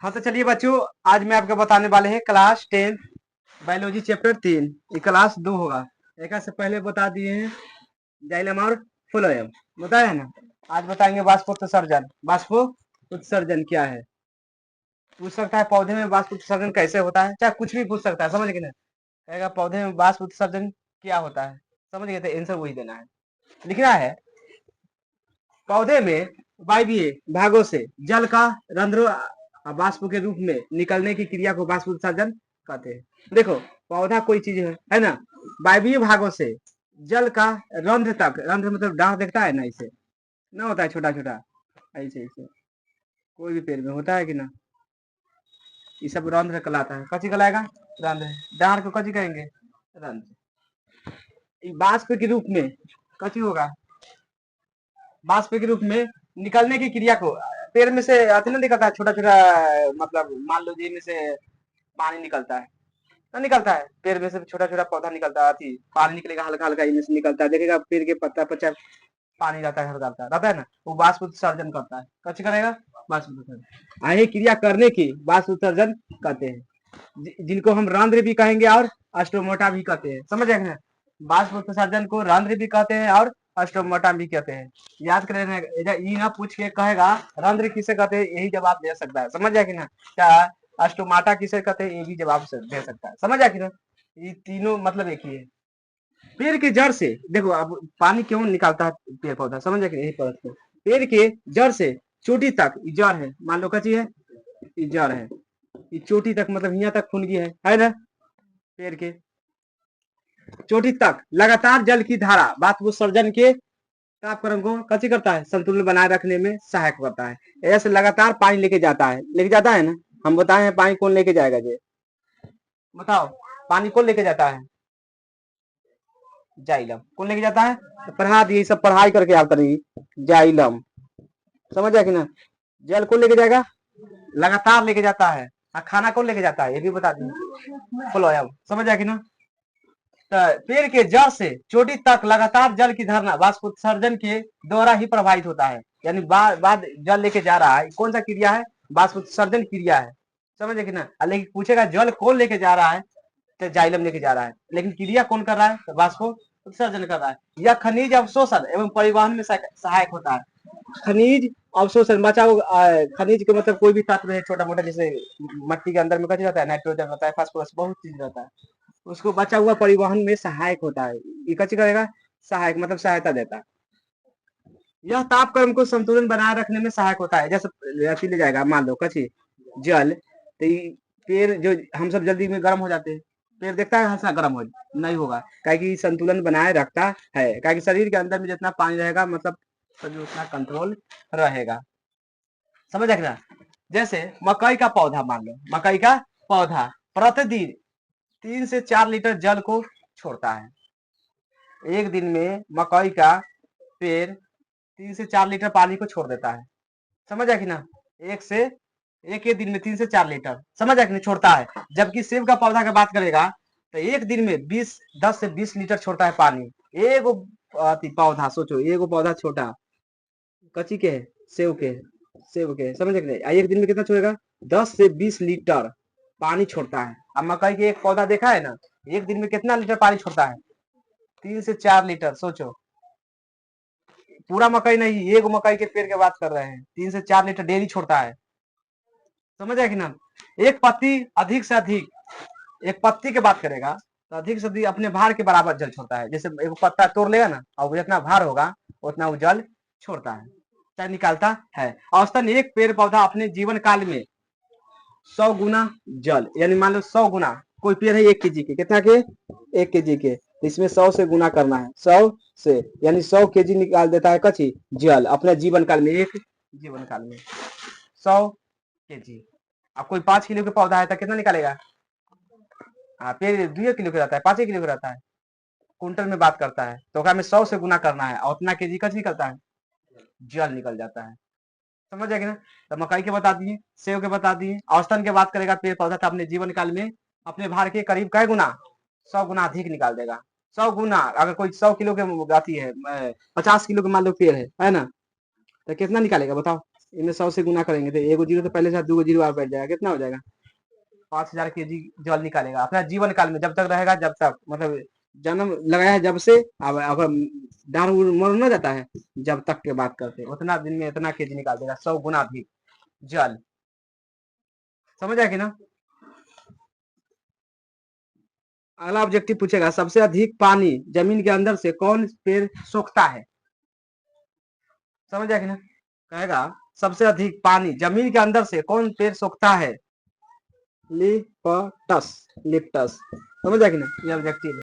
हाँ तो चलिए बच्चों, आज मैं आपको बताने वाले हैं क्लास 10 बायोलॉजी चैप्टर 3। ये क्लास 2 होगा। एक से पहले बता दिए हैं जाइलम और फ्लोएम, बताया है ना। आज बताएंगे वाष्पोत्सर्जन। वाष्पोत्सर्जन क्या है, पूछ सकता है पौधे में वाष्पोत्सर्जन कैसे होता है, चाहे कुछ भी पूछ सकता है, समझ गए ना। कहेगा पौधे में वाष्पोत्सर्जन क्या होता है, समझ गए थे, आंसर वही देना है, लिखना है। पौधे में वायवीय भागों से जल का रंध्रों वाष्प के रूप में निकलने की क्रिया को वाष्पोत्सर्जन कहते हैं। देखो, पौधा कोई चीज है ना, वायवीय भागों से जल का रंध्र तक, रंध्र मतलब डांस देखता है ना, इसे ना होता है छोटा छोटा, ऐसे ऐसे कोई भी पेड़ में होता है कि ना, ये सब रंध्र कहलाता है। कची कहलाएगा? रंध्र। डांर को कची कहेंगे? रंध्र। वाष्प के रूप में कची होगा? वाष्प के रूप में निकलने की क्रिया को, पेड़ में से अति ना निकलता है छोटा छोटा, मतलब मान लो जी में से पानी निकलता है ना, निकलता है पेड़ में से छोटा छोटा पौधा निकलता है, अति पानी निकलेगा हल्का हल्का, इनमें से निकलता है, देखेगा पेड़ के पत्ता पर चाहे पानी रहता है, रहता है ना, वो वाष्प उत्सर्जन करता है। कैसे करेगा? वाष्प उत्सर्जन। यही क्रिया करने की वाष्प उत्सर्जन कहते हैं, जिनको हम रंध्र भी कहेंगे और अस्टोमोटा भी कहते हैं, समझ गए ना। वाष्प उत्सर्जन को रंध्र भी कहते हैं और अस्टोमोटा भी कहते हैं। याद करें, ये ना पूछ के कहेगा रंध्र किसे कहते हैं, यही जवाब दे सकता है, समझ जाए कि ना। क्या अस्टोमाटा किसे कहते हैं, ये भी जवाब दे सकता है, समझ जाए कि ना। ये तीनों मतलब एक ही है। पेड़ के जड़ से देखो, अब पानी क्यों निकालता है पेड़ पौधा, समझ जाए कि यही पढ़ते हैं। पेड़ के जड़ से चोटी तक जड़ है, मान लो कची है, जड़ है, ये चोटी तक मतलब यहाँ तक खुनगी है ना। पेड़ के चोटी तक लगातार जल की धारा वाष्पोत्सर्जन के तापक्रम को कची करता है, संतुलन बनाए रखने में सहायक करता है। ऐसे लगातार पानी लेके जाता है ना। हम बताए हैं पानी कौन लेके जाएगा जी, बताओ, पानी कौन लेके जाता है? जाइलम। कौन लेके जाता है? तो पढ़ा दिए, सब पढ़ाई करके आप करेंगी। जाइलम, समझ जाए कि ना। जल कौन लेके जाएगा? लगातार लेके जाता है। खाना कौन लेके जाता है, ये भी बता दिए। फ्लोएम, समझ जाए कि ना। पेड़ के जड़ से चोटी तक लगातार जल की धारणा वाष्पोत्सर्जन के द्वारा ही प्रभावित होता है। यानी बाद जल लेके जा रहा है, कौन सा क्रिया है? वाष्पोत्सर्जन क्रिया है, समझे कि ना। लेकिन पूछेगा जल कौन लेके जा रहा है, तो जाइलम लेके जा रहा है, लेकिन क्रिया कौन कर रहा है? तो वाष्पोत्सर्जन कर रहा है। यह खनिज अवशोषण एवं परिवहन में सहायक होता है। खनिज अवशोषण, बचा खनिज के मतलब कोई भी तत्व है छोटा मोटा, जैसे मट्टी के अंदर में कच्चा रहता है, नाइट्रोजन रहता है, फास्फोरस, बहुत चीज रहता है, उसको बचा हुआ परिवहन में सहायक होता है। ये कच्ची करेगा? सहायक मतलब सहायता देता है। यह तापक्रम को संतुलन बनाए रखने में सहायक होता है। जैसे ले जाएगा, मान लो कच्ची जल, तो पेड़ जो हम सब जल्दी में गर्म हो जाते हैं, पेड़ देखता है हल्का गर्म हो, नहीं होगा, कि संतुलन बनाए रखता है, कि शरीर के अंदर में जितना पानी रहेगा मतलब शरीर उतना कंट्रोल रहेगा, समझ ना। जैसे मकई का पौधा, मान लो मकई का पौधा प्रतिदिन 3 से 4 लीटर जल को छोड़ता है। एक दिन में मकई का पेड़ 3 से 4 लीटर पानी को छोड़ देता है, समझ कि ना। एक दिन में 3 से 4 लीटर, समझ कि नहीं, छोड़ता है। जबकि सेब का पौधा का बात करेगा तो एक दिन में 10 से 20 लीटर छोड़ता है पानी। एगो पौधा, सोचो एगो पौधा छोटा, कच्ची के है, सेब के समझ कि नहीं, एक दिन में कितना छोड़ेगा? 10 से 20 लीटर पानी छोड़ता है। अब मकई के एक पौधा देखा है ना, एक दिन में कितना लीटर पानी छोड़ता है? 3 से 4 लीटर। सोचो, पूरा मकई नहीं, एक मकई के पेड़ की बात कर रहे हैं, 3 से 4 लीटर डेली छोड़ता है, समझ आए कि ना। एक पत्ती अधिक से अधिक, एक पत्ती की बात करेगा तो अधिक से अधिक अपने भार के बराबर जल छोड़ता है। जैसे एक पत्ता तोड़ लेगा ना, और जितना भार होगा उतना वो जल छोड़ता है, चाहे निकालता है। औसतन एक पेड़ पौधा अपने जीवन काल में 100 गुना जल, यानी मान लो 100 गुना, कोई पेड़ है 1 केजी के, कितना के? 1 केजी के, इसमें 100 से गुना करना है, 100 से, यानी 100 केजी निकाल देता है कची जल अपने जीवन काल में, एक जीवन काल में 100 केजी। अब कोई 5 किलो का पौधा है तो कितना निकालेगा? हाँ, पेड़ 2 किलो का रहता है, 5 किलो का रहता है, कुंटल में बात करता है, तो में 100 से गुना करना है और उतना केजी कच निकलता है, जल निकल जाता है, समझ जाएगी ना। तो मकई के बता दिए, सेव के बता दिए। औसतन की बात करेगा, पेड़ पौधा था अपने जीवन काल में अपने भार के करीब कै गुना? 100 गुना अधिक निकाल देगा। 100 गुना, अगर कोई 100 किलो के गाती है, 50 किलो के मान लो पेड़ है ना, तो कितना निकालेगा बताओ? इन्हें 100 से गुना करेंगे तो एगो जीरो तो पहले से 2 जीरो और बैठ जाएगा, कितना हो जाएगा? 5000 केजी जल निकालेगा अपना जीवन काल में, जब तक रहेगा, जब तक मतलब जन्म लगाया है जब से। अब अगर दार मर न जाता है, जब तक के बात करते हैं, उतना दिन में इतना केजी निकाल देगा, 100 गुना अधिक जल। समझ आया कि ना? अगला ऑब्जेक्टिव पूछेगा, सबसे अधिक पानी जमीन के अंदर से कौन पेड़ सोखता है? समझ आया कि ना? कहेगा सबसे अधिक पानी जमीन के अंदर से कौन पेड़ सोखता है? लिप्टस, लिप्टस। समझ आया कि ना? ये ऑब्जेक्टिव है।